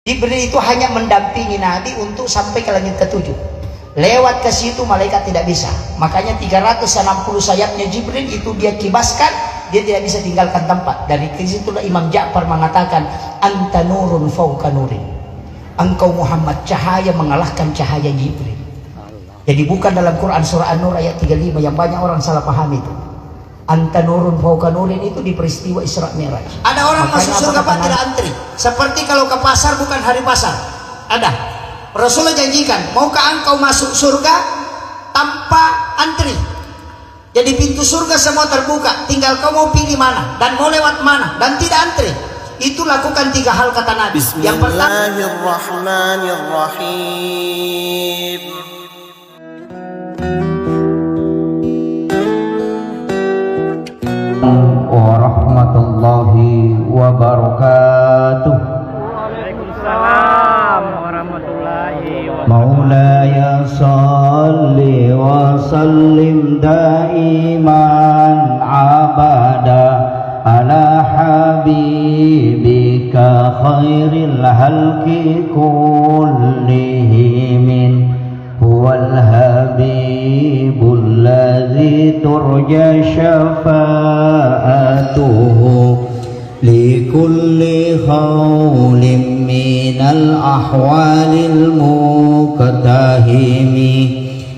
Jibril itu hanya mendampingi Nabi untuk sampai ke langit ketujuh. Lewat ke situ malaikat tidak bisa. Makanya 360 sayapnya Jibril itu dia kibaskan, dia tidak bisa tinggalkan tempat. Dari situlah Imam Ja'far mengatakan, anta nurun fauqa nurin. Engkau Muhammad cahaya mengalahkan cahaya Jibril. Jadi bukan dalam Quran surah An-Nur ayat 35 yang banyak orang salah paham itu. Anta nurun fauqa nurin itu di peristiwa Isra Mi'raj. Ada orang masuk surga Pak tidak antri. Seperti kalau ke pasar bukan hari pasar. Ada. Rasulullah janjikan, maukah engkau masuk surga tanpa antri? Jadi pintu surga semua terbuka, tinggal kau mau pilih mana dan mau lewat mana dan tidak antri. Itu lakukan 3 hal kata Nabi. Yang pertama, Bismillahirrahmanirrahim. Warahmatullahi wabarakatuh. Waalaikumsalam warahmatullahi wabarakatuh. Maulaya salli wa sallim daiman abada ala habibika khairil halqi kullihim. Huwal habibul ladzi turja syafa'atuhu likulli khawlim minal ahwalil muqtahimi.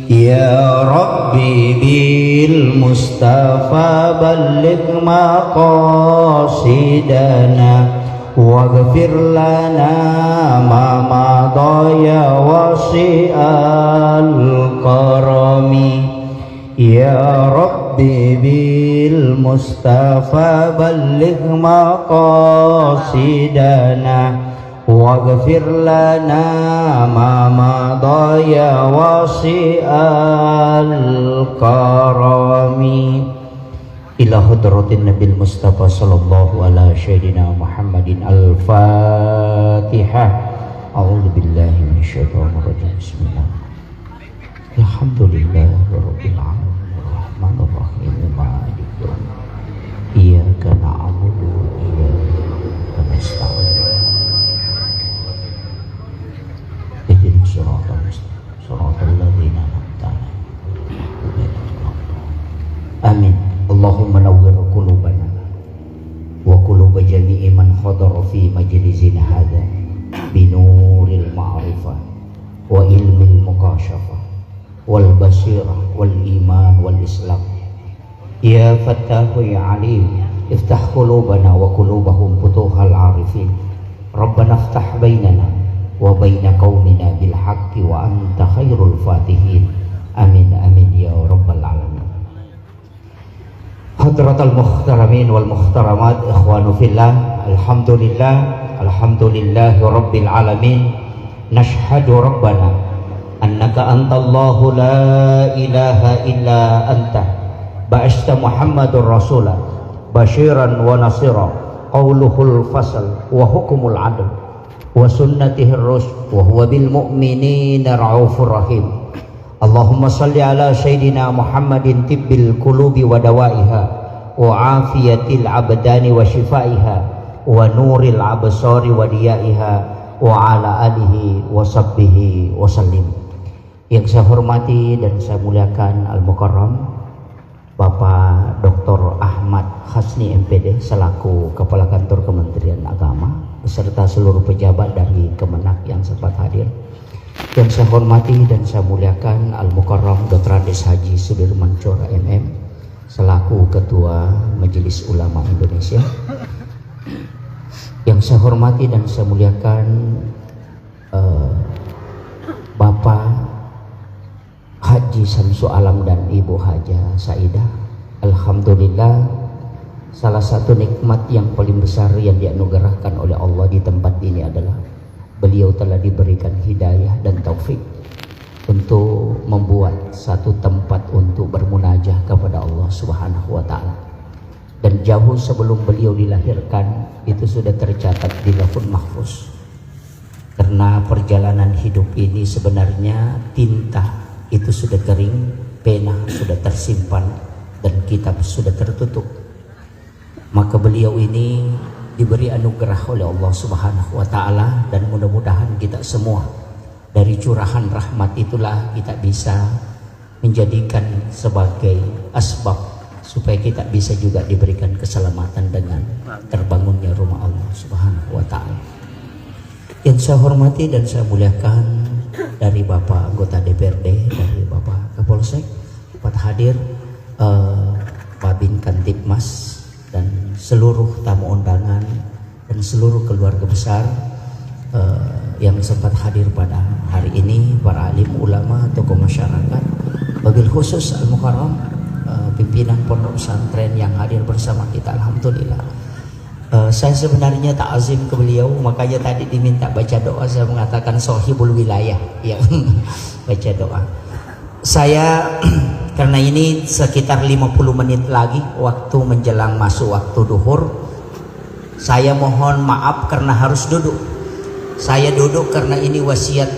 Ya Rabbi bil Mustafa balligh maqasidana waghfir lana ma madaya wasi'al karami. Ya Rabbi bil Mustafa balligh maqasidana waghfir lana ma madaya wasi'al karami. Ila hadratin Nabil Mustafa sallallahu ala sayyidina Muhammadin. Al-Fatihah. A'udzu billahi minasyaitonir rajim. Bismillah. Alhamdulillahirabbil alamin arrahmanir rahim maliki yaumiddin. Iyyaka na'budu wa iyyaka nasta'in. Ihdinas siratal mustaqim. Shiratal ladzina an'amta 'alaihim. Amin. Allahumma nawwir qulubana wa quluba jami'i man hadara fi majlisina hadha binuril ma'rifah wa ilmil muqasyafah wal basirah wal iman wal islam. Ya Fattahu ya Alim, iftah qulubana wa qulubahum futuhal arifin. Rabbana iftah bainana wa baina qaumina bil haqqi wa anta khairul fatihin. Amin amin ya rabbal alamin. Hadratal muhtaramin wal muhtaramat, ikhwanu fillah, alhamdulillah, alhamdulillahi rabbil alamin. Nashhadu rabbana annaka antallahu la ilaha illa anta ba'asta Muhammadur rasulah basyiran wa nasira qawluhul fasal wa hukumul adl wa sunnatihir rusy wa huwa bil mu'minina ra'ufur rahim. Allahumma salli ala sayyidina Muhammadin tibbil qulubi wa dawaiha wa afiyatil abdani wa shifaiha wa nuril absari wa diyaiha wa ala alihi wa sahbihi wa sallim. Yang saya hormati dan saya muliakan Al-Mukarram Bapak Dr. Ahmad Hasni MPD selaku Kepala Kantor Kementerian Agama beserta seluruh pejabat dari Kemenak yang sempat hadir. Yang saya hormati dan saya muliakan Al-Mukarram Dr. Andes Haji Sudirman Chora MM selaku Ketua Majelis Ulama Indonesia. Yang saya hormati dan saya muliakan Bapak Haji Samsu Alam dan Ibu Haja Saidah. Alhamdulillah, salah satu nikmat yang paling besar yang dianugerahkan oleh Allah di tempat ini adalah beliau telah diberikan hidayah dan taufik untuk membuat satu tempat untuk bermunajah kepada Allah Subhanahu wa taala. Dan jauh sebelum beliau dilahirkan itu sudah tercatat di Lauhul Mahfuz. Karena perjalanan hidup ini sebenarnya tinta itu sudah kering, pena sudah tersimpan dan kitab sudah tertutup. Maka beliau ini diberi anugerah oleh Allah Subhanahu wa taala, dan mudah-mudahan kita semua dari curahan rahmat itulah kita bisa menjadikan sebagai asbab supaya kita bisa juga diberikan keselamatan dengan terbangunnya rumah Allah Subhanahu wa taala. Yang saya hormati dan saya muliakan, dari Bapak anggota DPRD, dari Bapak Kapolsek, dapat hadir Pak Bin Kantipmas dan seluruh tamu undangan dan seluruh keluarga besar yang sempat hadir pada hari ini, para alim ulama, tokoh masyarakat, wabil khusus Al-Mukarram, pimpinan pondok pesantren yang hadir bersama kita, alhamdulillah. Saya sebenarnya takzim ke beliau, makanya tadi diminta baca doa, saya mengatakan sohibul wilayah yang baca doa. Saya karena ini sekitar 50 menit lagi waktu menjelang masuk waktu duhur, saya mohon maaf karena harus duduk. Saya duduk karena ini wasiat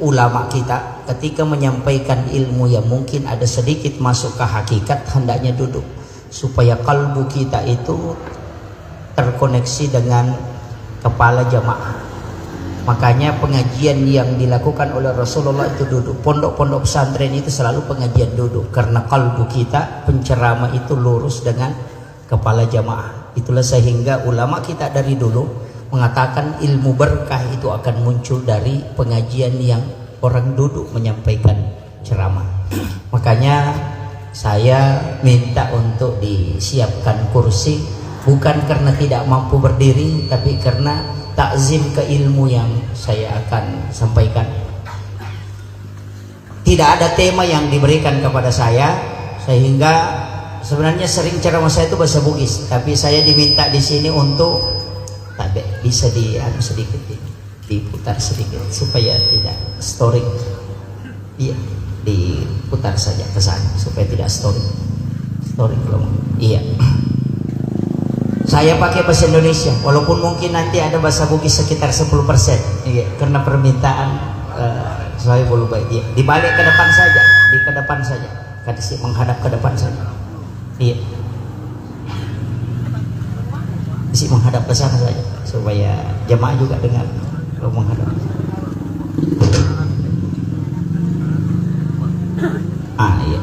ulama kita, ketika menyampaikan ilmu yang mungkin ada sedikit masuk ke hakikat, hendaknya duduk supaya kalbu kita itu terkoneksi dengan kepala jamaah. Makanya pengajian yang dilakukan oleh Rasulullah itu duduk. Pondok-pondok pesantren itu selalu pengajian duduk, karena kalbu kita, penceramah itu lurus dengan kepala jamaah. Itulah sehingga ulama kita dari dulu mengatakan ilmu berkah itu akan muncul dari pengajian yang orang duduk menyampaikan ceramah. Makanya saya minta untuk disiapkan kursi, bukan karena tidak mampu berdiri, tapi karena takzim ke ilmu yang saya akan sampaikan. Tidak ada tema yang diberikan kepada saya, sehingga sebenarnya sering ceramah saya itu bahasa Bugis, tapi saya diminta di sini untuk bisa sedikit diputar sedikit supaya tidak story. Iya, diputar saja ke sana supaya tidak story kalau iya. Saya pakai bahasa Indonesia, walaupun mungkin nanti ada bahasa Bugis sekitar 10%. Iya, karena permintaan saya belum baik. Iya, dibalik ke depan saja, di ke depan saja, kasih menghadap ke depan saja. Iya, kasih menghadap ke sana saja supaya jemaah juga dengar kalau menghadap. Iya.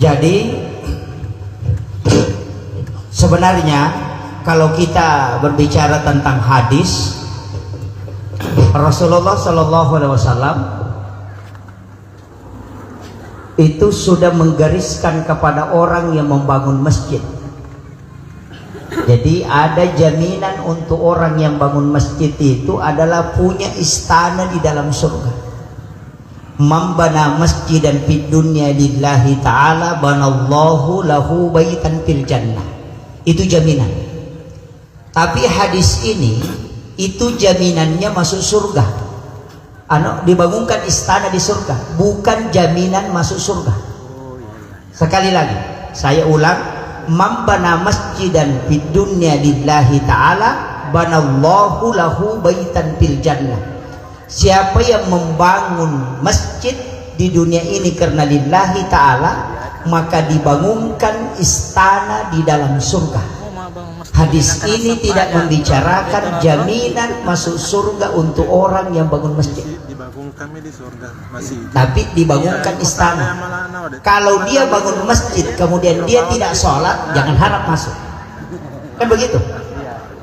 Jadi sebenarnya kalau kita berbicara tentang hadis, Rasulullah Shallallahu Alaihi Wasallam itu sudah menggariskan kepada orang yang membangun masjid. Jadi ada jaminan untuk orang yang bangun masjid itu adalah punya istana di dalam surga. Man bana masjidan fid dunya lillahi ta'ala banallahu lahu baitan fil jannah. Itu jaminan. Tapi hadis ini itu jaminannya masuk surga. Dibangunkan istana di surga, bukan jaminan masuk surga. Sekali lagi saya ulang, man bana masjidan fid dunya lillahi ta'ala banallahu lahu baitan fil jannah. Siapa yang membangun masjid di dunia ini karena lillahi ta'ala, maka dibangunkan istana di dalam surga. Hadis ini tidak membicarakan jaminan masuk surga untuk orang yang bangun masjid, tapi dibangunkan istana. Kalau dia bangun masjid kemudian dia tidak sholat, jangan harap masuk, kan begitu.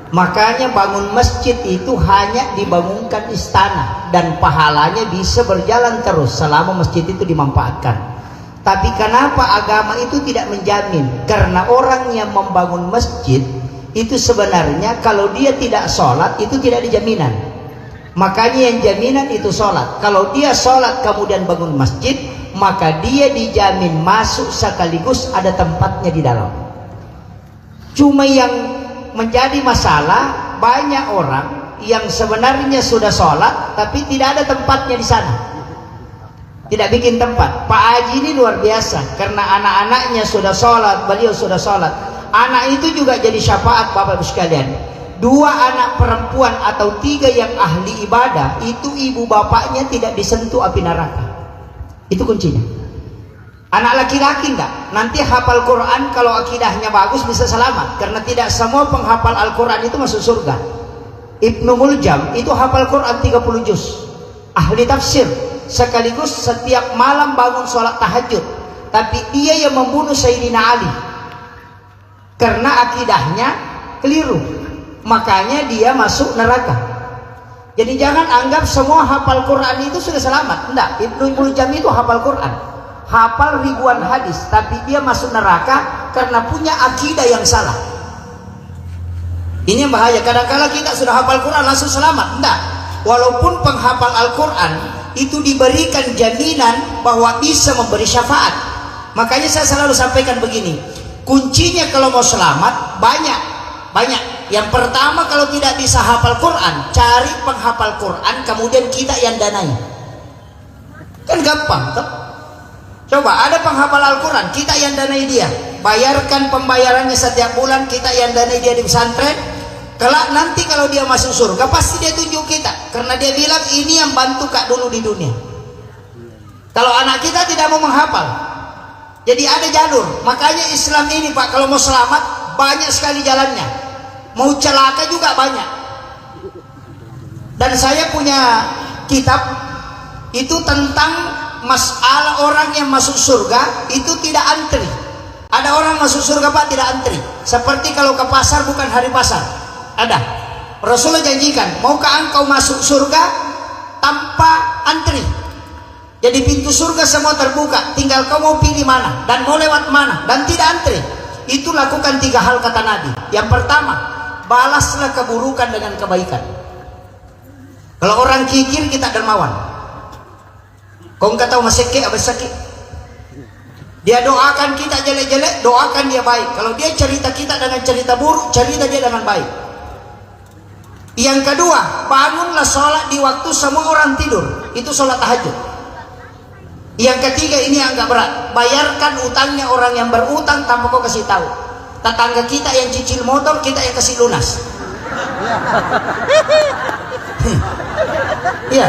Makanya bangun masjid itu hanya dibangunkan istana, dan pahalanya bisa berjalan terus selama masjid itu dimanfaatkan. Tapi kenapa agama itu tidak menjamin? Karena orang yang membangun masjid itu sebenarnya kalau dia tidak sholat itu tidak dijaminan. Makanya yang jaminan itu sholat. Kalau dia sholat kemudian bangun masjid, maka dia dijamin masuk sekaligus ada tempatnya di dalam. Cuma yang menjadi masalah, banyak orang yang sebenarnya sudah sholat tapi tidak ada tempatnya di sana, tidak bikin tempat. Pak Haji ini luar biasa, karena anak-anaknya sudah sholat, beliau sudah sholat. Anak itu juga jadi syafaat Bapak Ibu sekalian. 2 anak perempuan atau 3 yang ahli ibadah, itu ibu bapaknya tidak disentuh api neraka. Itu kuncinya. Anak laki-laki enggak, nanti hafal Quran kalau akidahnya bagus bisa selamat, karena tidak semua penghafal Al-Quran itu masuk surga. Ibnu Muljam itu hafal Quran 30 juz, ahli tafsir, sekaligus setiap malam bangun sholat tahajud, tapi dia yang membunuh Sayyidina Ali karena akidahnya keliru, makanya dia masuk neraka. Jadi jangan anggap semua hafal Quran itu sudah selamat. Enggak, Ibnu Muljam itu hafal Quran, hafal ribuan hadis, tapi dia masuk neraka karena punya akidah yang salah. Ini yang bahaya. Kadang-kadang kita sudah hafal Quran langsung selamat. Enggak, walaupun penghafal Al-Quran itu diberikan jaminan bahwa bisa memberi syafaat. Makanya saya selalu sampaikan begini, kuncinya kalau mau selamat banyak. Yang pertama, kalau tidak bisa hafal Quran, cari penghafal Quran, kemudian kita yang danai. Kan gampang kan? Coba ada penghafal Al-Quran, kita yang danai dia, bayarkan pembayarannya setiap bulan, kita yang danai dia di pesantren. Kelak nanti kalau dia masuk surga pasti dia tunjuk kita, karena dia bilang ini yang bantu kak dulu di dunia. Kalau anak kita tidak mau menghafal, jadi ada jalur. Makanya Islam ini Pak, kalau mau selamat banyak sekali jalannya, mau celaka juga banyak. Dan saya punya kitab itu tentang masalah orang yang masuk surga itu tidak antri. Ada orang masuk surga Pak tidak antri, seperti kalau ke pasar bukan hari pasar. Ada, Rasulullah janjikan, maukah engkau masuk surga tanpa antri? Jadi pintu surga semua terbuka, tinggal kau mau pilih mana dan mau lewat mana, dan tidak antri. Itu lakukan 3 hal kata Nabi. Yang pertama, balaslah keburukan dengan kebaikan. Kalau orang kikir kita dermawan. Kau nggak tahu masih ke apa sakit, dia doakan kita jelek-jelek, doakan dia baik. Kalau dia cerita kita dengan cerita buruk, cerita dia dengan baik. Yang kedua, bangunlah sholat di waktu semua orang tidur, itu sholat tahajud. Yang ketiga, ini agak berat, bayarkan utangnya orang yang berutang tanpa kau kasih tahu. Tetangga kita yang cicil motor, kita yang kasih lunas. Iya.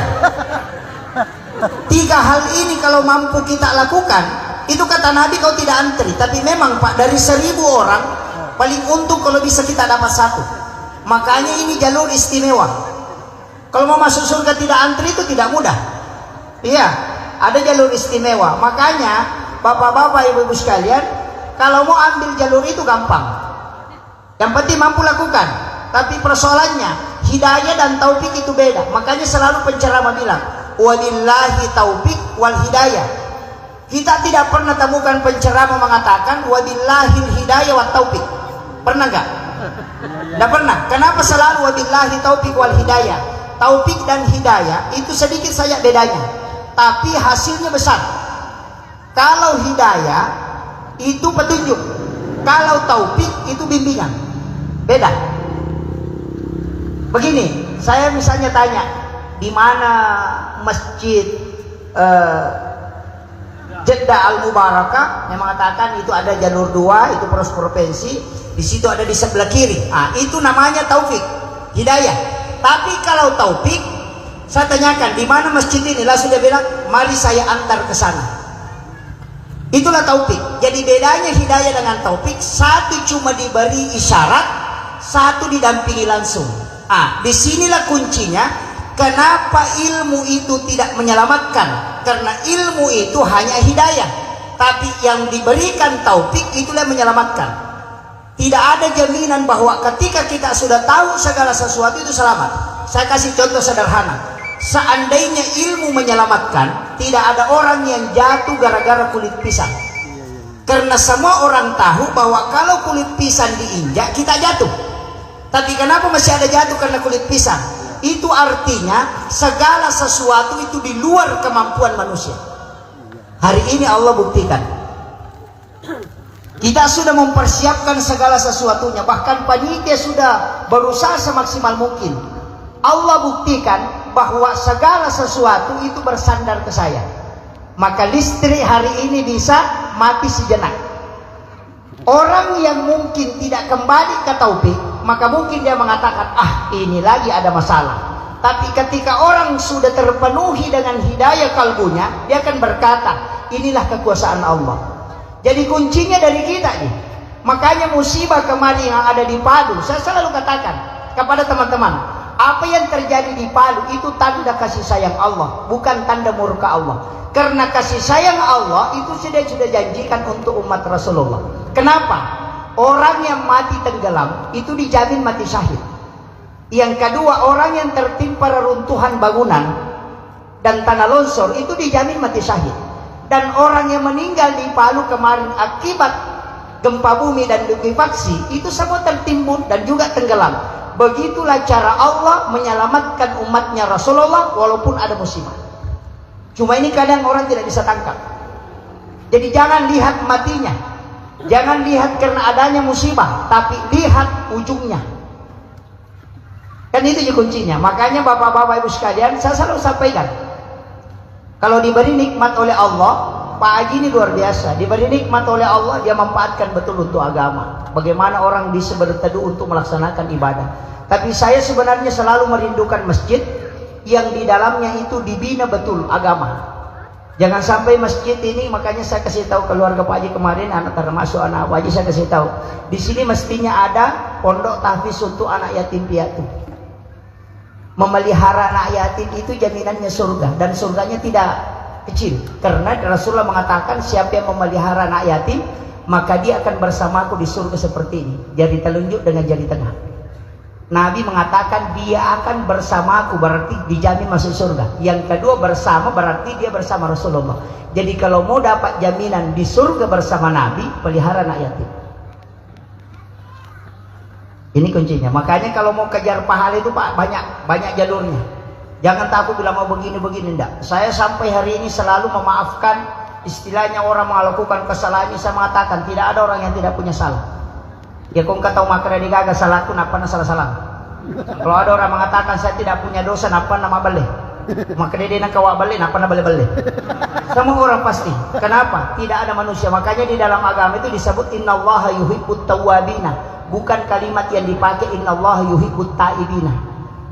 3 hal ini kalau mampu kita lakukan, itu kata Nabi kau tidak antri. Tapi memang Pak, dari 1000 orang paling untung kalau bisa kita dapat 1. Makanya ini jalur istimewa. Kalau mau masuk surga tidak antri itu tidak mudah. Iya, ada jalur istimewa. Makanya bapak-bapak, ibu-ibu sekalian, kalau mau ambil jalur itu gampang. Yang penting mampu lakukan. Tapi persoalannya hidayah dan taufik itu beda. Makanya selalu penceramah bilang, walillahi taufik wal hidayah. Kita tidak pernah temukan penceramah mengatakan wabillahil hidayah wat taufik. Pernah nggak? Nggak pernah. Kenapa selalu wabillahi taufik wal hidayah? Taufik dan hidayah itu sedikit saja bedanya, tapi hasilnya besar. Kalau hidayah itu petunjuk, kalau taufik itu bimbingan. Beda. Begini, saya misalnya tanya, di mana masjid Jeddah Al-Mubarakah, yang mengatakan itu ada jalur 2, itu poros provinsi, di situ ada di sebelah kiri. Itu namanya taufik, hidayah. Tapi kalau taufik, saya tanyakan di mana masjid ini, langsung dia bilang, mari saya antar ke sana. Itulah taufik. Jadi bedanya hidayah dengan taufik, satu cuma diberi isyarat, satu didampingi langsung. Disinilah kuncinya. Kenapa ilmu itu tidak menyelamatkan? Karena ilmu itu hanya hidayah, tapi yang diberikan taufik itulah yang menyelamatkan. Tidak ada jaminan bahwa ketika kita sudah tahu segala sesuatu itu selamat. Saya kasih contoh sederhana. Seandainya ilmu menyelamatkan, tidak ada orang yang jatuh gara-gara kulit pisang. Karena semua orang tahu bahwa kalau kulit pisang diinjak, kita jatuh. Tapi kenapa masih ada jatuh karena kulit pisang? Itu artinya segala sesuatu itu di luar kemampuan manusia. Hari ini Allah buktikan. Kita sudah mempersiapkan segala sesuatunya. Bahkan panitia sudah berusaha semaksimal mungkin. Allah buktikan bahwa segala sesuatu itu bersandar ke saya. Maka listrik hari ini bisa mati sejenak. Orang yang mungkin tidak kembali ke taufik, maka mungkin dia mengatakan, ini lagi ada masalah. Tapi ketika orang sudah terpenuhi dengan hidayah kalbunya, dia akan berkata, inilah kekuasaan Allah. Jadi kuncinya dari kita nih. Makanya musibah kemarin yang ada di Palu, saya selalu katakan kepada teman-teman, apa yang terjadi di Palu itu tanda kasih sayang Allah, bukan tanda murka Allah. Karena kasih sayang Allah itu sudah janjikan untuk umat Rasulullah. Kenapa? Orang yang mati tenggelam itu dijamin mati syahid. Yang kedua, orang yang tertimpa reruntuhan bangunan dan tanah longsor itu dijamin mati syahid. Dan orang yang meninggal di Palu kemarin akibat gempa bumi dan likuifaksi itu semua tertimbun dan juga tenggelam. Begitulah cara Allah menyelamatkan umatnya Rasulullah walaupun ada musibah. Cuma ini kadang orang tidak bisa tangkap. Jadi jangan lihat matinya, jangan lihat karena adanya musibah, tapi lihat ujungnya. Kan itu juga kuncinya. Makanya bapak-bapak ibu sekalian, saya selalu sampaikan, kalau diberi nikmat oleh Allah, Pak Haji ini luar biasa. Diberi nikmat oleh Allah, dia manfaatkan betul untuk agama. Bagaimana orang bisa berteduh untuk melaksanakan ibadah. Tapi saya sebenarnya selalu merindukan masjid yang di dalamnya itu dibina betul agama. Jangan sampai masjid ini, makanya saya kasih tahu keluarga Pak Haji kemarin, anak termasuk anak Pak Haji, saya kasih tahu, di sini mestinya ada pondok tahfiz untuk anak yatim piatu. Memelihara anak yatim itu jaminannya surga, dan surganya tidak kecil. Karena Rasulullah mengatakan, siapa yang memelihara anak yatim, maka dia akan bersamaku di surga seperti ini, jari telunjuk dengan jari tengah. Nabi mengatakan dia akan bersamaku, berarti dijamin masuk surga. Yang kedua, bersama berarti dia bersama Rasulullah. Jadi kalau mau dapat jaminan di surga bersama Nabi, pelihara anak yatim. Ini kuncinya. Makanya kalau mau kejar pahala itu Pak, banyak jalurnya. Jangan takut bilang mau begini-begini, enggak. Saya sampai hari ini selalu memaafkan. Istilahnya orang melakukan kesalahan ini, saya mengatakan tidak ada orang yang tidak punya salah. Ya kau tahu makanya digagas salahku, napa salah-salah. Kalau ada orang mengatakan saya tidak punya dosa, napa nama balik. Maka dia nak kawak balik, napa nama balik. Semua orang pasti. Kenapa? Tidak ada manusia. Makanya di dalam agama itu disebut innallaha yuhibbut tawwabina. Bukan kalimat yang dipakai innallaha yuhibbut taibina.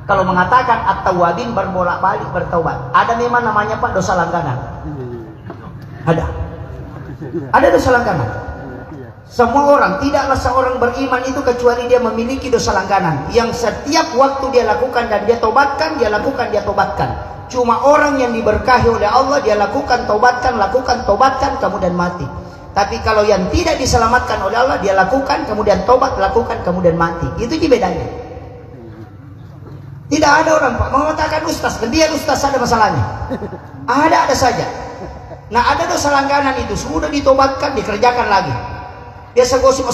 Kalau mengatakan at-tawwabin berbolak-balik bertaubat, ada memang namanya Pak dosa langganan. Ada dosa langganan. Semua orang, tidaklah seorang beriman itu kecuali dia memiliki dosa langganan yang setiap waktu dia lakukan dan dia tobatkan, dia lakukan, dia tobatkan. Cuma orang yang diberkahi oleh Allah, dia lakukan, tobatkan, kemudian mati. Tapi kalau yang tidak diselamatkan oleh Allah, dia lakukan, kemudian tobat, lakukan, kemudian mati. Itu bedanya. Tidak ada orang Pak mengatakan ustaz, dan dia ustaz ada masalahnya. Ada saja. Nah ada dosa langganan itu, sudah ditobatkan, dikerjakan lagi. Dia segosip,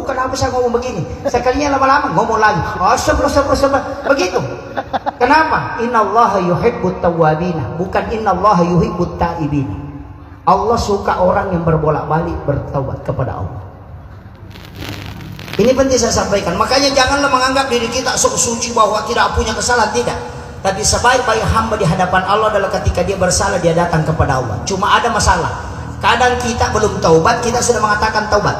kenapa saya ngomong begini? Sekalinya lama-lama ngomong lagi, begitu. Kenapa? Innallaha yuhibbut tawwabina, bukan innallaha yuhibbut taibina. Allah suka orang yang berbolak-balik bertaubat kepada Allah. Ini penting saya sampaikan. Makanya janganlah menganggap diri kita sok suci bahwa tidak punya kesalahan, tidak. Tapi sebaik-baik hamba di hadapan Allah adalah ketika dia bersalah, dia datang kepada Allah. Cuma ada masalah. Kadang kita belum taubat, kita sudah mengatakan taubat.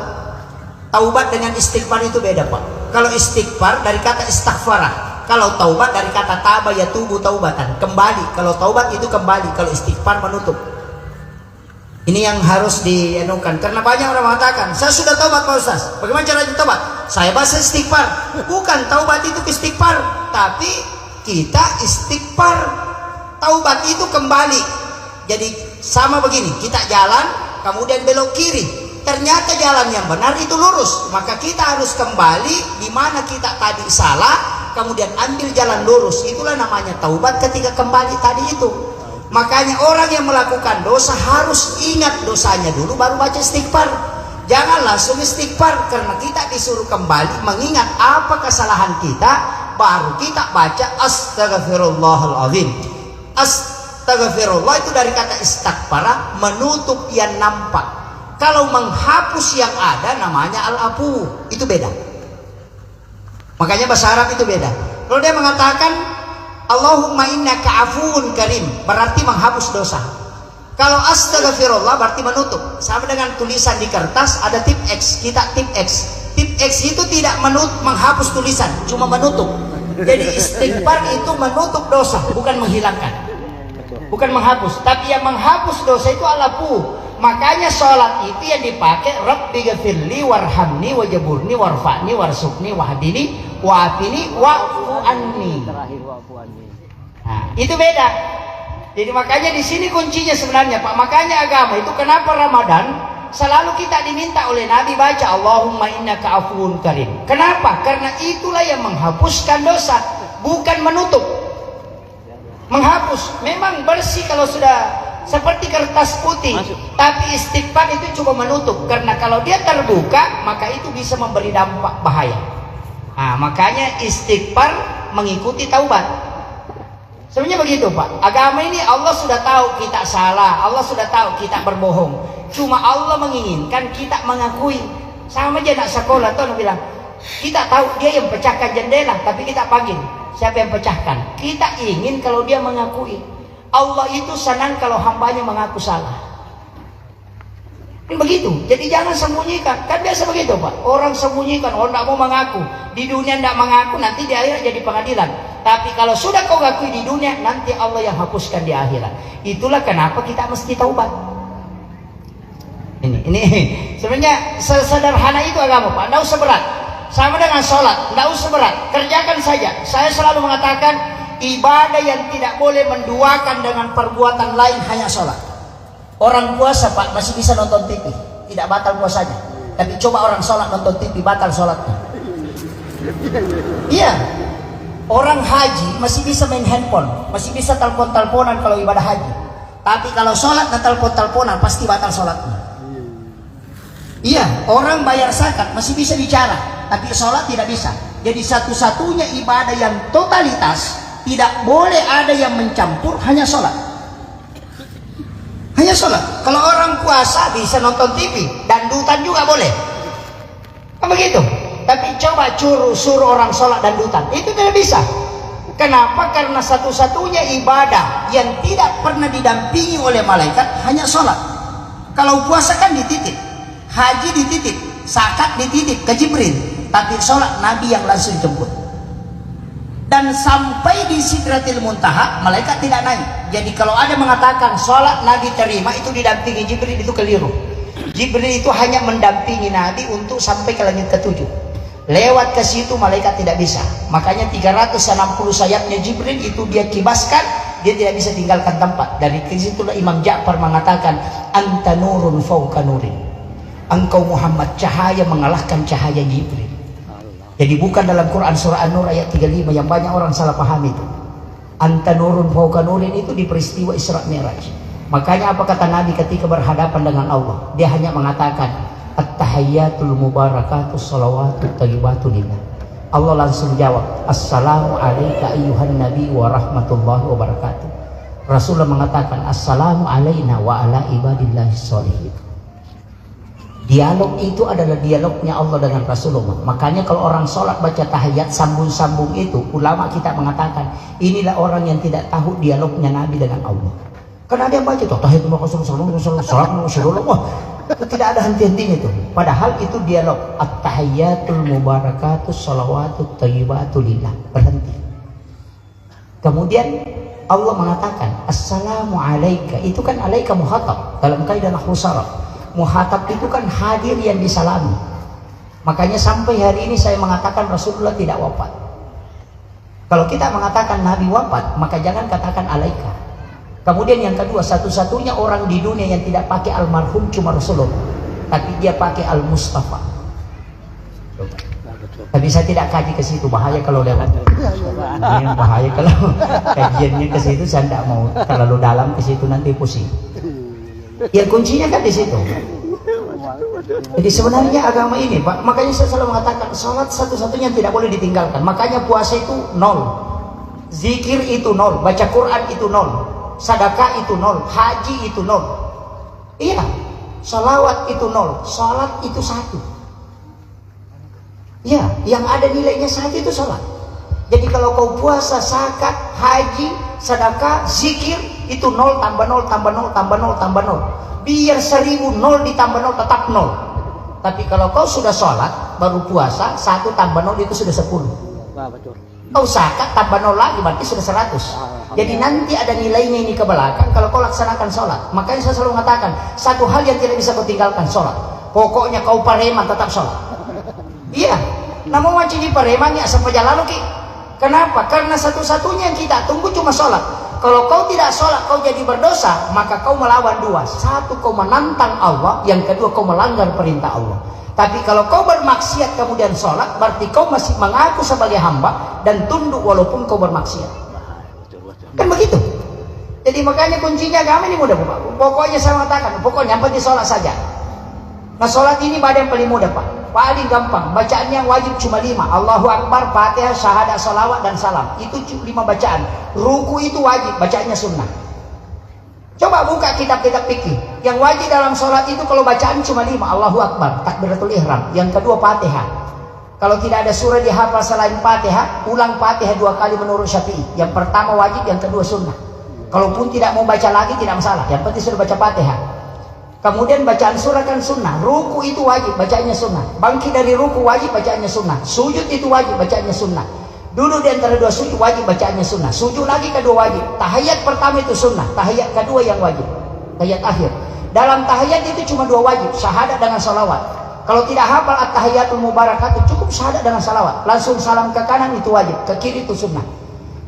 Taubat dengan istighfar itu beda Pak. Kalau istighfar dari kata istighfarah. Kalau taubat dari kata taba yatubu taubatan, kembali. Kalau taubat itu kembali, kalau istighfar menutup. Ini yang harus dienukan. Karena banyak orang mengatakan, saya sudah taubat Pak Ustaz. Bagaimana caranya taubat? Saya bahasa istighfar. Bukan, taubat itu istighfar, tapi kita istighfar. Taubat itu kembali. Jadi sama begini, kita jalan kemudian belok kiri. Ternyata jalan yang benar itu lurus. Maka kita harus kembali di mana kita tadi salah, kemudian ambil jalan lurus. Itulah namanya taubat ketika kembali tadi itu. Makanya orang yang melakukan dosa harus ingat dosanya dulu baru baca istighfar. Jangan langsung istighfar, karena kita disuruh kembali mengingat apa kesalahan kita, baru kita baca astaghfirullahaladzim. Astaghfirullah itu dari kata istighfar, menutup yang nampak. Kalau menghapus yang ada namanya al-afu, itu beda. Makanya bahasa Arab itu beda. Kalau dia mengatakan Allahumma innaka afuun karim, berarti menghapus dosa. Kalau astaghfirullah berarti menutup. Sama dengan tulisan di kertas ada tip X, kita tip X. Tip X itu tidak menghapus tulisan, cuma menutup. Jadi istighfar itu menutup dosa, bukan menghilangkan, bukan menghapus. Tapi yang menghapus dosa itu alafu. Makanya sholat itu yang dipakai Rabbi ghafirli warhamni wajaburni warfa'ni warsukni wahdini wa'afini wa'fu anni. Nah, itu beda. Jadi makanya di sini kuncinya sebenarnya, Pak. Makanya agama itu kenapa Ramadan selalu kita diminta oleh Nabi baca Allahumma innaka afuwun karim. Kenapa? Karena itulah yang menghapuskan dosa, bukan menutup. Menghapus memang bersih kalau sudah seperti kertas putih, tapi istighfar itu cuma menutup, karena kalau dia terbuka maka itu bisa memberi dampak bahaya. Nah, makanya istighfar mengikuti taubat. Sebenarnya begitu, Pak. Agama ini Allah sudah tahu kita salah, Allah sudah tahu kita berbohong. Cuma Allah menginginkan kita mengakui. Sama aja anak sekolah tuh bilang, kita tahu dia yang pecahkan jendela, tapi kita panggil siapa yang pecahkan. Kita ingin kalau dia mengakui. Allah itu senang kalau hambanya mengaku salah. Ini begitu. Jadi jangan sembunyikan. Kan biasa begitu, Pak. Orang sembunyikan, orang tidak mau mengaku. Di dunia tidak mengaku, nanti di akhirat jadi pengadilan. Tapi kalau sudah kau akui di dunia, nanti Allah yang hapuskan di akhirat. Itulah kenapa kita mesti taubat. Ini sebenarnya sesederhana itu agama, Pak. Tidak usah berat. Sama dengan sholat, tidak usah berat. Kerjakan saja. Saya selalu mengatakan, ibadah yang tidak boleh menduakan dengan perbuatan lain hanya sholat. Orang puasa, Pak, masih bisa nonton TV, tidak batal puasanya. Tapi coba orang sholat nonton TV, batal sholatnya. Iya. Orang haji masih bisa main handphone, masih bisa telepon-teleponan kalau ibadah haji. Tapi kalau sholat dan telepon-teleponan pasti batal sholatnya. Iya. Orang bayar zakat masih bisa bicara, tapi sholat tidak bisa. Jadi satu-satunya ibadah yang totalitas tidak boleh ada yang mencampur, hanya sholat. Hanya sholat. Kalau orang puasa bisa nonton TV, dangdutan juga boleh. Kan begitu. Tapi coba suruh orang sholat dangdutan, itu tidak bisa. Kenapa? Karena satu-satunya ibadah yang tidak pernah didampingi oleh malaikat hanya sholat. Kalau puasa kan dititip, haji dititip, zakat dititip ke Jibril, tapi sholat Nabi yang langsung jemput. Dan sampai di Sidratil Muntaha malaikat tidak naik. Jadi kalau ada mengatakan sholat Nabi terima itu didampingi Jibril, itu keliru. Jibril itu hanya mendampingi Nabi untuk sampai ke langit ke-7. Lewat ke situ malaikat tidak bisa. Makanya 360 sayapnya Jibril itu dia kibaskan, dia tidak bisa tinggalkan tempat. Dari situlah Imam Ja'far mengatakan, anta nurun fauqa nurin. Engkau Muhammad cahaya mengalahkan cahaya Jibril. Jadi bukan dalam Quran surah An-Nur ayat 35 yang banyak orang salah paham itu. Anta nurun fauqa nurin itu di peristiwa Isra Mi'raj. Makanya apa kata Nabi ketika berhadapan dengan Allah? Dia hanya mengatakan at-tahiyyatul mubarakatus shalawatut thayyibatu lillah. Allah langsung jawab, assalamu alayka ayyuhan nabi wa rahmatullahi wa barakatuh. Rasulullah mengatakan assalamu alayna wa ala ibadillahis sholihin. Dialog itu adalah dialognya Allah dengan Rasulullah. Makanya kalau orang sholat baca tahiyat sambung-sambung itu, ulama kita mengatakan inilah orang yang tidak tahu dialognya Nabi dengan Allah. Karena dia baca tuh tahiyat Rasulullah, wah, itu tidak ada henti-hentinya itu. Padahal itu dialog at-tahiyyatul mubarakatus shalawatut thayyibatu lillah, berhenti. Kemudian Allah mengatakan assalamu alayka, itu kan alayka muhatab dalam kaidah nahwu sharaf. Muhatab itu kan hadir yang disalami. Makanya sampai hari ini saya mengatakan Rasulullah tidak wafat. Kalau kita mengatakan Nabi wafat, maka jangan katakan alaika. Kemudian yang kedua, satu-satunya orang di dunia yang tidak pakai almarhum cuma Rasulullah, tapi dia pakai al-Mustafa. Tapi saya tidak kaji ke situ, bahaya kalau lewat. Ini bahaya kalau kajiannya ke situ, saya tidak mau terlalu dalam ke situ, nanti pusing. Ya kuncinya kan di situ. Jadi sebenarnya agama ini, Pak, makanya saya selalu mengatakan sholat satu-satunya tidak boleh ditinggalkan. Makanya puasa itu 0, zikir itu 0, baca Quran itu 0, sedekah itu 0, haji itu 0. Iya, salawat itu 0, sholat itu 1. Ya, yang ada nilainya saja itu sholat. Jadi kalau kau puasa, zakat, haji, sedekah, zikir itu 0 tambah 0 tambah 0 tambah 0 tambah 0. Biar 1000 0 ditambah 0 tetap 0. Tapi kalau kau sudah sholat baru puasa, 1 tambah 0 itu sudah 10. Kau zakat tambah 0 lagi berarti sudah 100. Jadi nanti ada nilainya ini ke belakang kalau kau laksanakan sholat. Makanya saya selalu mengatakan satu hal yang tidak bisa kau tinggalkan, sholat. Pokoknya kau pareman tetap sholat. Iya, namun wajib di pareman ya sampai jalan ki. Kenapa? Karena satu-satunya yang kita tunggu cuma sholat. Kalau kau tidak sholat kau jadi berdosa, maka kau melawan dua. Satu, kau menantang Allah, yang kedua kau melanggar perintah Allah. Tapi kalau kau bermaksiat kemudian sholat, berarti kau masih mengaku sebagai hamba dan tunduk walaupun kau bermaksiat. Kan begitu. Jadi makanya kuncinya agama ini mudah, Pak. Pokoknya saya mengatakan, pokoknya yang penting sholat saja. Nah sholat ini badan yang paling mudah, Pak. Paling gampang. Bacaannya wajib cuma 5. Allahu Akbar, Fatihah, Syahadat, Salawat, dan Salam. Itu 5 bacaan. Ruku itu wajib, bacaannya sunnah. Coba buka kitab-kitab fikih. Yang wajib dalam sholat itu kalau bacaan cuma 5. Allahu Akbar, takbiratul ihram. Yang kedua Fatihah. Kalau tidak ada surah dihafal selain Fatihah, ulang Fatihah 2 kali menurut Syafi'i. Yang pertama wajib, yang kedua sunnah. Kalaupun tidak mau baca lagi tidak masalah. Yang penting sudah baca Fatihah. Kemudian bacaan surah kan sunnah. Ruku itu wajib, bacaannya sunnah. Bangkit dari ruku wajib, bacaannya sunnah. Sujud itu wajib, bacaannya sunnah. Duduk di antara dua sujud wajib, bacaannya sunnah. Sujud lagi kedua wajib. Tahiyat pertama itu sunnah, tahiyat kedua yang wajib, tahiyat akhir. Dalam tahiyat itu cuma 2 wajib, syahadat dengan salawat. Kalau tidak hafal at-tahiyatul mubarakatuh, cukup syahadat dengan salawat. Langsung salam ke kanan itu wajib, ke kiri itu sunnah.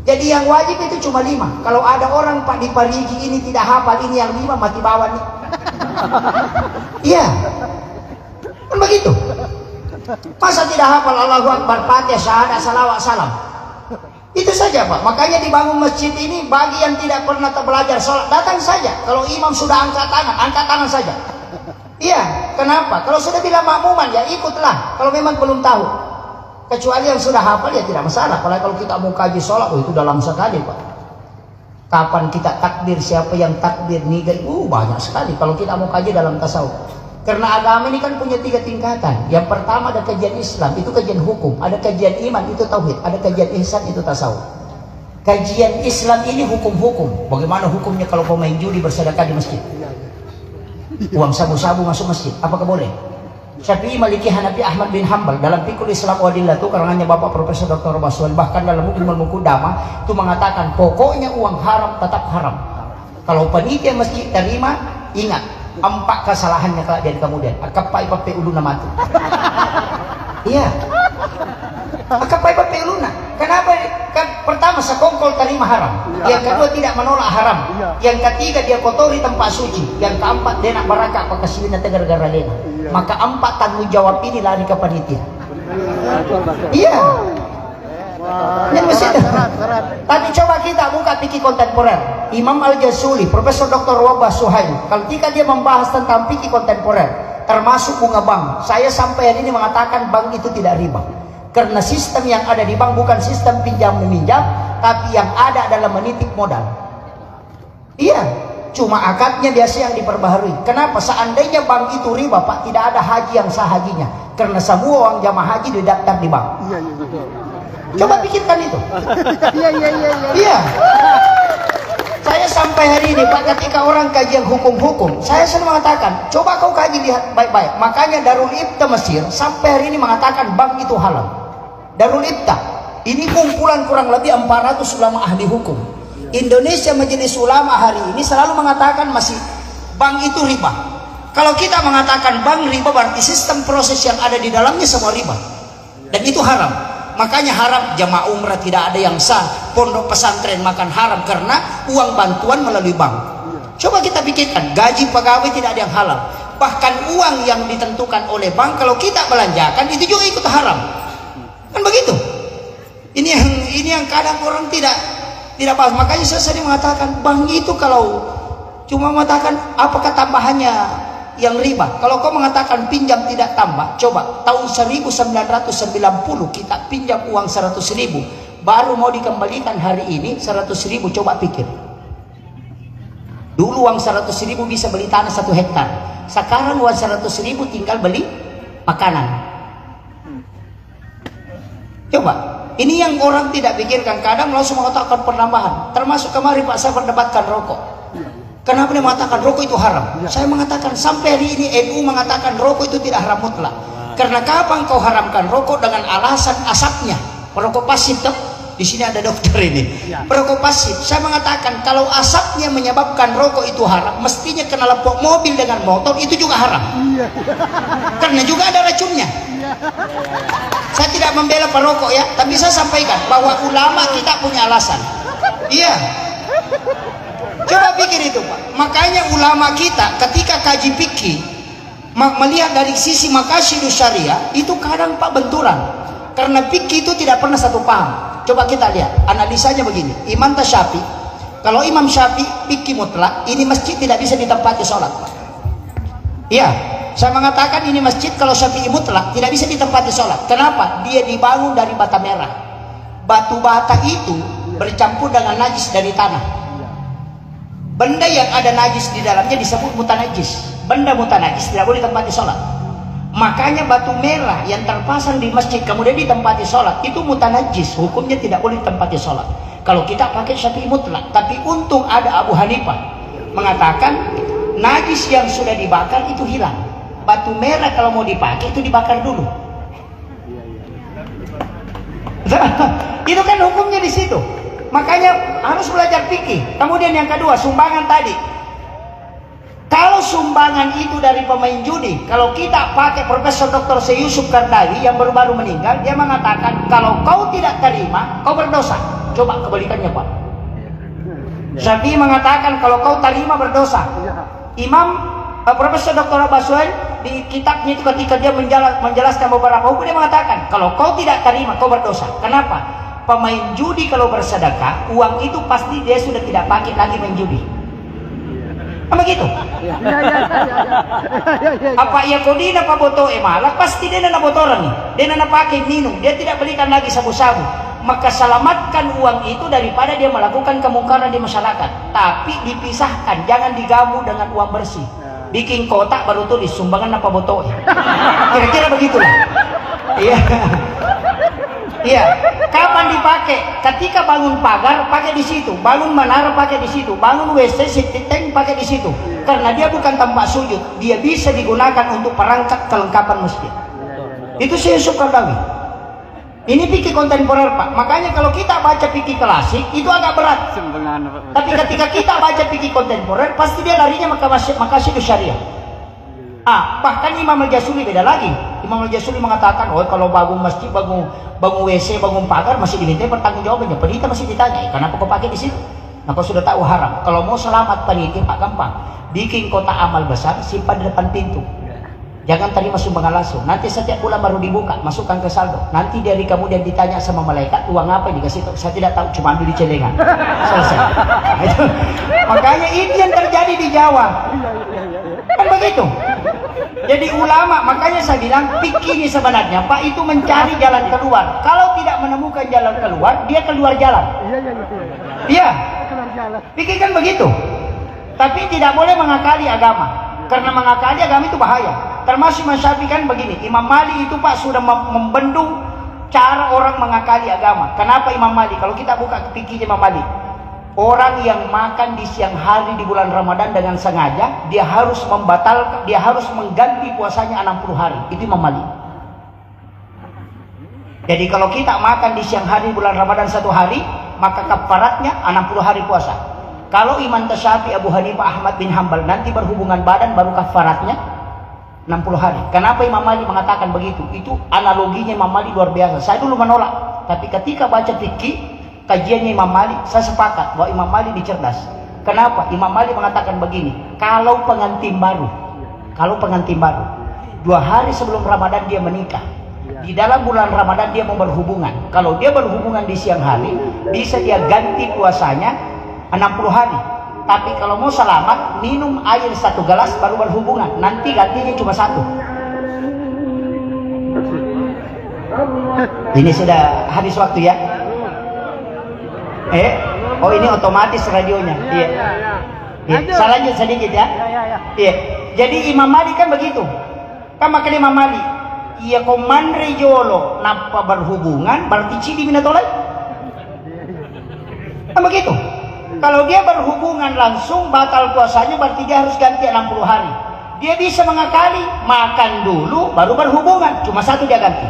Jadi yang wajib itu cuma 5. Kalau ada orang Pak di Parigi ini tidak hafal ini yang 5, mati bawah nih. Iya, kan begitu. Masa tidak hafal Allahu Akbar, Fatihah, Syahadat, Salawat, Salam? Itu saja, Pak. Makanya dibangun masjid ini bagi yang tidak pernah belajar sholat, datang saja. Kalau imam sudah angkat tangan saja. Iya, kenapa? Kalau sudah bilang makmuman ya ikutlah. Kalau memang belum tahu. Kecuali yang sudah hafal ya tidak masalah. Apalagi kalau kita mau kaji sholat, itu dalam sekali, Pak. Kapan kita takbir, siapa yang takbir, nigai, banyak sekali. Kalau kita mau kaji dalam tasawuf. Karena agama ini kan punya 3 tingkatan. Yang pertama ada kajian Islam, itu kajian hukum. Ada kajian iman, itu tauhid. Ada kajian ihsan, itu tasawuf. Kajian Islam ini hukum-hukum. Bagaimana hukumnya kalau pemain judi bersedekah di masjid? Uang sabu-sabu masuk masjid, apakah boleh? Syafi'i, Maliki, Hanafi, Ahmad bin Hanbal dalam Fiqhul Islam wa Adillah itu karangannya Bapak Profesor Dr. Baswal, bahkan dalam Ilmu Muqaddamah itu mengatakan pokoknya uang haram tetap haram. Kalau panitia masjid terima, ingat 4 kesalahannya kalau dia kemudian akapai pape uluna mati. Iya, akapai pape uluna. Kenapa? Kan pertama sekongkol terima haram, yang kedua tidak menolak haram, yang ketiga dia kotori tempat suci, yang keempat dia nak barakah apa kasihina gara-gara lena. Maka 4 tanggung jawab ini lari ke panitia. Iya. Ini masih tapi coba kita buka fikih kontemporer. Imam Al-Jazuli, Profesor Dr. Wabah Suhail, kalau jika dia membahas tentang fikih kontemporer, termasuk bunga bank, saya sampai hari ini mengatakan bank itu tidak riba. Karena sistem yang ada di bank bukan sistem pinjam meminjam, tapi yang ada adalah menitip modal. Iya, cuma akadnya biasa yang diperbaharui. Kenapa? Seandainya bank itu riba, Pak, tidak ada haji yang sah hajinya. Karena semua uang jamaah haji didaftar di bank. Coba pikirkan itu. Iya. Saya sampai hari ini, Pak, ketika orang kajian hukum-hukum, saya selalu mengatakan, coba kau kaji lihat baik-baik. Makanya Darul Ifta Mesir sampai hari ini mengatakan bank itu halal. Darul Ifta ini kumpulan kurang lebih 400 ulama ahli hukum. Indonesia Majelis Ulama hari ini selalu mengatakan masih bank itu riba. Kalau kita mengatakan bank riba, berarti sistem proses yang ada di dalamnya semua riba, dan itu haram. Makanya haram jamaah umrah tidak ada yang sah, pondok pesantren makan haram karena uang bantuan melalui bank. Coba kita pikirkan, gaji pegawai tidak ada yang halal. Bahkan uang yang ditentukan oleh bank kalau kita belanjakan itu juga ikut haram. Kan begitu? Ini yang kadang orang tidak paham. Makanya saya sering mengatakan bank itu kalau cuma mengatakan apakah tambahannya yang riba. Kalau kau mengatakan pinjam tidak tambah, coba tahun 1990 kita pinjam uang 100.000, baru mau dikembalikan hari ini 100.000. Coba pikir, dulu uang 100.000 bisa beli tanah 1 hektar, sekarang uang 100.000 tinggal beli makanan. Coba, ini yang orang tidak pikirkan. Kadang langsung mengatakan penambahan. Termasuk kemarin Pak saya perdebatkan rokok. Kenapa dia mengatakan rokok itu haram? Saya mengatakan sampai hari ini NU mengatakan rokok itu tidak haram mutlak. Karena kapan kau haramkan rokok dengan alasan asapnya? Rokok pasif Di sini ada dokter ini. Perokok pasif. Saya mengatakan kalau asapnya menyebabkan rokok itu haram, mestinya kena lampu mobil dengan motor itu juga haram. Karena juga ada racunnya. Saya tidak membela perokok ya, tapi saya sampaikan bahwa ulama kita punya alasan. Iya. Coba pikir itu Pak. Makanya ulama kita ketika kaji fikih melihat dari sisi maqasidus syariah itu kadang Pak benturan. Karena fikih itu tidak pernah satu paham. Coba kita lihat analisanya begini. Imam Syafi'i, kalau Imam Syafi'i fikih mutlak, ini masjid tidak bisa ditempati sholat Pak. Iya. Saya mengatakan ini masjid kalau Syafi'i mutlak tidak bisa ditempati sholat. Kenapa? Dia dibangun dari bata merah. Batu bata itu bercampur dengan najis dari tanah. Benda yang ada najis di dalamnya disebut mutanajis. Benda mutanajis tidak boleh ditempati sholat. Makanya batu merah yang terpasang di masjid kemudian ditempati sholat itu mutanajis. Hukumnya tidak boleh ditempati sholat. Kalau kita pakai Syafi'i mutlak. Tapi untung ada Abu Hanifah mengatakan najis yang sudah dibakar itu hilang. Batu merah kalau mau dipakai itu dibakar dulu. Itu kan hukumnya di situ. Makanya harus belajar fikih. Kemudian yang kedua, sumbangan tadi. Kalau sumbangan itu dari pemain judi, kalau kita pakai Profesor Dr. Yusuf Kardawi yang baru-baru meninggal, dia mengatakan kalau kau tidak terima, kau berdosa. Coba kebalikannya Pak. Syafi'i mengatakan kalau kau terima berdosa. Imam Profesor Dr. Baswedan di kitabnya itu ketika dia menjelaskan beberapa hukum, dia mengatakan kalau kau tidak terima kau berdosa. Kenapa? Pemain judi kalau bersedekah, uang itu pasti dia sudah tidak pakai lagi main judi. Apa gitu? Apa ia kodina apa boto malak pasti dia nana botoran nih. Dia nana pakai minum, dia tidak belikan lagi sabu-sabu. Maka selamatkan uang itu daripada dia melakukan kemungkaran di masyarakat. Tapi dipisahkan, jangan digamu dengan uang bersih. Bikin kotak baru tulis sumbangan apa boto. Kira-kira begitulah. Iya. Iya, kapan dipakai? Ketika bangun pagar pakai di situ, bangun menara pakai di situ, bangun WC tank pakai di situ. Karena dia bukan tempat sujud, dia bisa digunakan untuk perangkat kelengkapan masjid. Itu saya suka Kardawi. Ini fikih kontemporer Pak. Makanya kalau kita baca fikih klasik itu agak berat. Tapi ketika kita baca fikih kontemporer, pasti dia larinya maqasidus syariah. Bahkan Imam Al-Jazuli beda lagi. Imam Al-Jazuli mengatakan, oh kalau bangun masjid, bangun WC, bangun pagar masih diminta pertanggungjawabannya. Panitia masih ditanya, kenapa kau pakai di situ? Nah kau sudah tahu haram. Kalau mau selamat panitia Pak gampang. Bikin kotak amal besar, simpan di depan pintu. Jangan terima sumbangan langsung. Nanti setiap bulan baru dibuka, masukkan ke saldo. Nanti dari kemudian ditanya sama malaikat, uang apa yang dikasih? Saya tidak tahu, cuma ambil di celengan. Selesai. Makanya ini yang terjadi di Jawa. Kan begitu. Jadi ulama, makanya saya bilang fikih ini sebenarnya Pak itu mencari jalan keluar. Kalau tidak menemukan jalan keluar, dia keluar jalan. Iya. Fikih kan begitu. Tapi tidak boleh mengakali agama. Karena mengakali agama itu bahaya. Termasuk Imam Syafi'i kan begini. Imam Malik itu Pak sudah membendung cara orang mengakali agama. Kenapa Imam Malik? Kalau kita buka fikihnya Imam Malik, orang yang makan di siang hari di bulan Ramadan dengan sengaja, dia harus membatalkan, dia harus mengganti puasanya 60 hari. Itu Imam Malik. Jadi kalau kita makan di siang hari bulan Ramadan 1 hari, maka kafaratnya 60 hari puasa. Kalau Imam Syafi'i, Abu Hanifah, Ahmad bin Hanbal nanti berhubungan badan baru kafaratnya 60 hari. Kenapa Imam Malik mengatakan begitu? Itu analoginya Imam Malik luar biasa. Saya dulu menolak, tapi ketika baca fikih kajiannya Imam Malik, saya sepakat bahwa Imam Malik dicerdas. Kenapa? Imam Malik mengatakan begini, kalau pengantin baru 2 hari sebelum Ramadan dia menikah, di dalam bulan Ramadan dia mau berhubungan, kalau dia berhubungan di siang hari bisa dia ganti puasanya 60 hari. Tapi kalau mau selamat, minum air 1 gelas baru berhubungan, nanti gantinya cuma 1. Ini sudah habis waktu ya. Oh ini otomatis radionya. Iya. Saya lanjut sedikit ya. Iya. Jadi Imam Malik kan begitu. Kan makan Imam Malik. Iya komandre jolo napa berhubungan berarti cidi minatolai. Kan begitu. Kalau dia berhubungan langsung batal puasanya berarti dia harus ganti 60 hari. Dia bisa mengakali makan dulu baru berhubungan, cuma 1 dia ganti.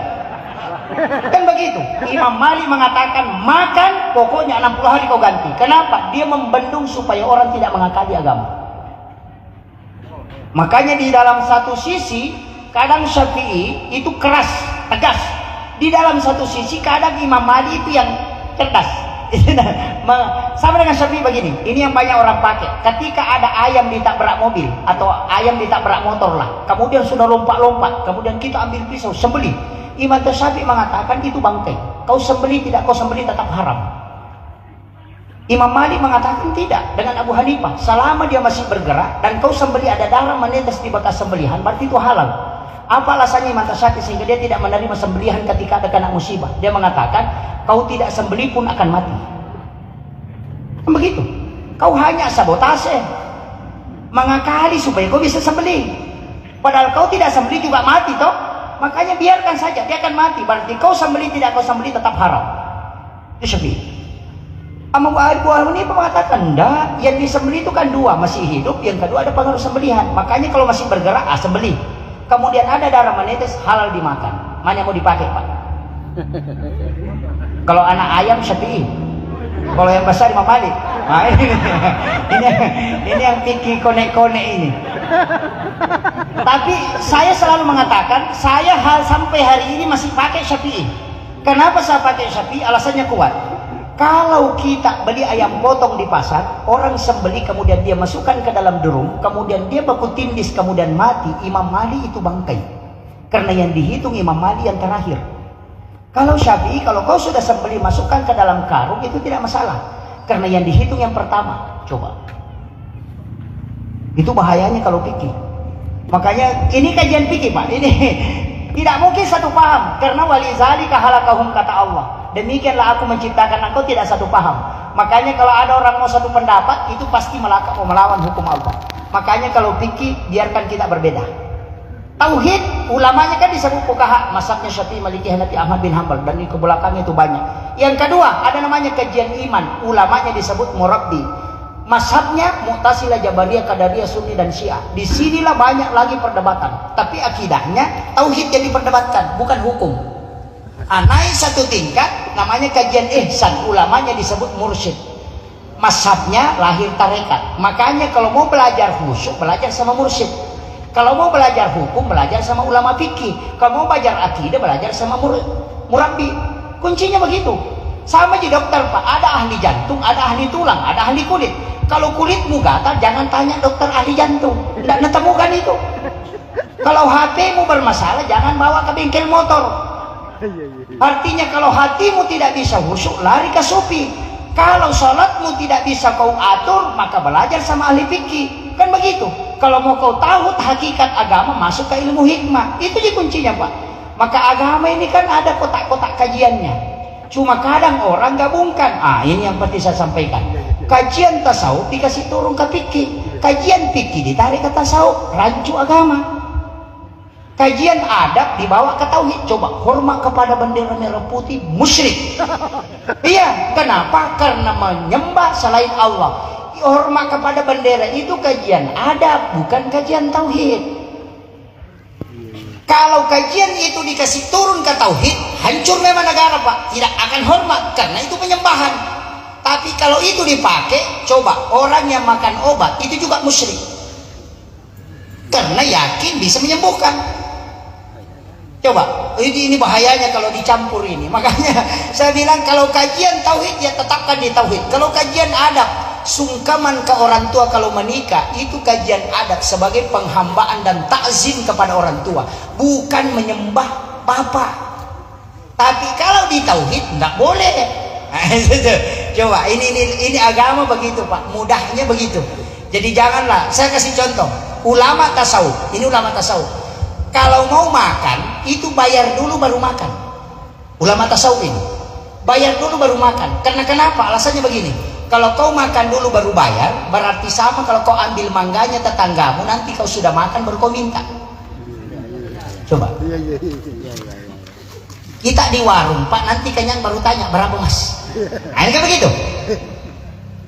Kan begitu. Imam Malik mengatakan makan pokoknya 60 hari kau ganti. Kenapa? Dia membendung supaya orang tidak mengakali agama. Makanya di dalam satu sisi kadang Syafi'i itu keras, tegas. Di dalam satu sisi kadang Imam Malik itu yang cerdas. Sama dengan Syafi'i begini. Ini yang banyak orang pakai. Ketika ada ayam ditabrak mobil atau ayam ditabrak motor lah, kemudian sudah lompat-lompat, kemudian kita ambil pisau sembelih. Imam Syafi'i mengatakan itu bangkai. Kau sembelih tidak kau sembelih tetap haram. Imam Malik mengatakan tidak. Dengan Abu Hanifah, selama dia masih bergerak dan kau sembelih ada darah menetes di bekas sembelihan, berarti itu halal. Apa alasannya Imam Syafi'i sehingga dia tidak menerima sembelihan ketika ada kena musibah? Dia mengatakan kau tidak sembelih pun akan mati. Begitu. Kau hanya sabotase, mengakali supaya kau bisa sembelih. Padahal kau tidak sembelih juga mati toh. Makanya biarkan saja, dia akan mati. Berarti kau sembelih tidak kau sembelih tetap haram. Itu Syafi'i. Abu Hanifah mengatakan enggak, yang disembelih itu kan dua, masih hidup, yang kedua ada pengaruh sembelihan. Makanya kalau masih bergerak, sembelih. Kemudian ada darah menetes, halal dimakan. Mana mau dipakai, Pak? Kalau anak ayam Syafi'i, kalau yang besar Imam Malik. Nah, ini yang pikir konek-konek ini. Tapi saya selalu mengatakan, saya sampai hari ini masih pakai Syafi'i. Kenapa saya pakai Syafi'i? Alasannya kuat. Kalau kita beli ayam potong di pasar, orang sembeli kemudian dia masukkan ke dalam drum, kemudian dia baku tindis kemudian mati, Imam Malik itu bangkai. Karena yang dihitung Imam Malik yang terakhir. Kalau Syafi'i, kalau kau sudah sembeli masukkan ke dalam karung itu tidak masalah. Karena yang dihitung yang pertama. Coba. Itu bahayanya kalau fikih. Makanya ini kajian fikih, Pak. Ini tidak mungkin satu paham. Karena walizalika halakahum kata Allah. Demikianlah aku menciptakan engkau tidak satu paham. Makanya kalau ada orang mau satu pendapat, itu pasti melawan hukum Allah. Makanya kalau fikih biarkan kita berbeda. Tauhid ulamanya kan disebut fuqaha, mazhabnya Syafi'i, Maliki, Hanafi, Ahmad bin Hanbal, dan di belakangnya itu banyak. Yang kedua ada namanya kajian iman, ulamanya disebut murabbi. Mazhabnya Mu'tazilah, Jabariyah, Qadariyah, Sunni dan Syiah. Disinilah banyak lagi perdebatan. Tapi akidahnya tauhid yang diperdebatkan, bukan hukum. Naik satu tingkat namanya kajian ihsan, ulamanya disebut mursyid. Mazhabnya lahir tarekat. Makanya kalau mau belajar khusyuk belajar sama mursyid. Kalau mau belajar hukum belajar sama ulama fikih. Kalau mau belajar akidah belajar sama murabbi. Kuncinya begitu. Sama di dokter, Pak. Ada ahli jantung, ada ahli tulang, ada ahli kulit. Kalau kulitmu gatal jangan tanya dokter ahli jantung. Tidak netemukan itu. Kalau hatimu bermasalah jangan bawa ke bengkel motor. Artinya kalau hatimu tidak bisa khusyuk lari ke sufi. Kalau sholatmu tidak bisa kau atur maka belajar sama ahli fikih. Kan begitu. Kalau mau kau tahu hakikat agama masuk ke ilmu hikmah. Itu di kuncinya, Pak. Maka agama ini kan ada kotak-kotak kajiannya. Cuma kadang orang gabungkan. Ini yang penting saya sampaikan. Kajian tasawuf dikasih turun ke fikih. Kajian fikih ditarik ke tasawuf. Rancu agama. Kajian adab dibawa ke tauhid. Coba hormat kepada bendera merah putih musyrik. Iya, kenapa? Karena menyembah selain Allah. Hormat kepada bendera itu kajian adab, bukan kajian tauhid. Kalau kajian itu dikasih turun ke tauhid, hancur memang negara, Pak. Tidak akan hormat karena itu penyembahan. Tapi kalau itu dipakai, coba orang yang makan obat itu juga musyrik. Karena yakin bisa menyembuhkan. Coba, ini bahayanya kalau dicampur ini. Makanya saya bilang kalau kajian tauhid ya tetapkan di tauhid. Kalau kajian adab, sungkaman ke orang tua kalau menikah, itu kajian adab sebagai penghambaan dan takzim kepada orang tua, bukan menyembah bapak. Tapi kalau di tauhid enggak boleh. Coba, ini agama begitu, Pak. Mudahnya begitu. Jadi janganlah, saya kasih contoh. Ulama tasawuf, ini ulama tasawuf. Kalau mau makan, itu bayar dulu baru makan. Ulama tasawuf ini bayar dulu baru makan. Karena kenapa? Alasannya begini. Kalau kau makan dulu baru bayar, berarti sama kalau kau ambil mangganya tetanggamu, nanti kau sudah makan baru kau minta. Coba. Kita di warung, Pak, nanti kenyang baru tanya berapa, Mas. Ini kan begitu.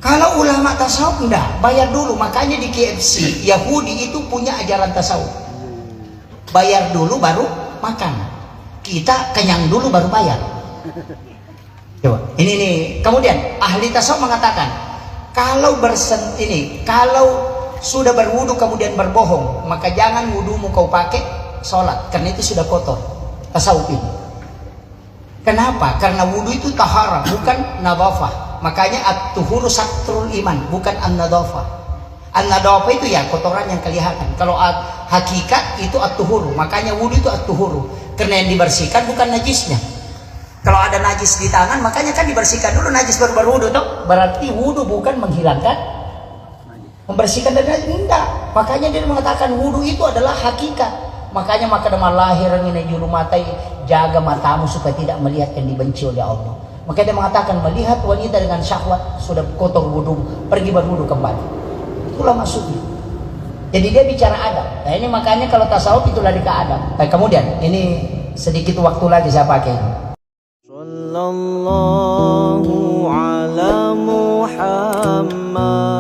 Kalau ulama tasawuf enggak, bayar dulu. Makanya di KFC Yahudi itu punya ajaran tasawuf. Bayar dulu baru makan. Kita kenyang dulu baru bayar. Coba. Ini nih. Kemudian ahli tasawuf mengatakan, kalau kalau sudah berwudu kemudian berbohong, maka jangan wudumu kau pakai sholat, karena itu sudah kotor. Tasawuf ini. Kenapa? Karena wudu itu tahara, bukan nadhafah. Makanya at-tuhuru satrul iman, bukan an-nadhafah. An-nadhafah itu ya kotoran yang kelihatan. Kalau hakikat itu at-tuhuru, makanya wudu itu at-tuhuru. Karena yang dibersihkan bukan najisnya. Kalau ada najis di tangan, makanya kan dibersihkan dulu najis baru berwudu toh. Berarti wudu bukan menghilangkan, membersihkan dari najis, enggak. Makanya dia mengatakan wudu itu adalah hakikat. Makanya maka demam lahir ini julu matai, jaga matamu supaya tidak melihat yang dibenci oleh Allah. Makanya dia mengatakan melihat wanita dengan syahwat sudah kotor wudu, pergi berwudu kembali. Itulah maksudnya. Jadi dia bicara adab. Nah ini makanya kalau tasawuf itu lari ke adab. Nah, kemudian ini sedikit waktu lagi saya pakai ini. Sallallahu ala Muhammad.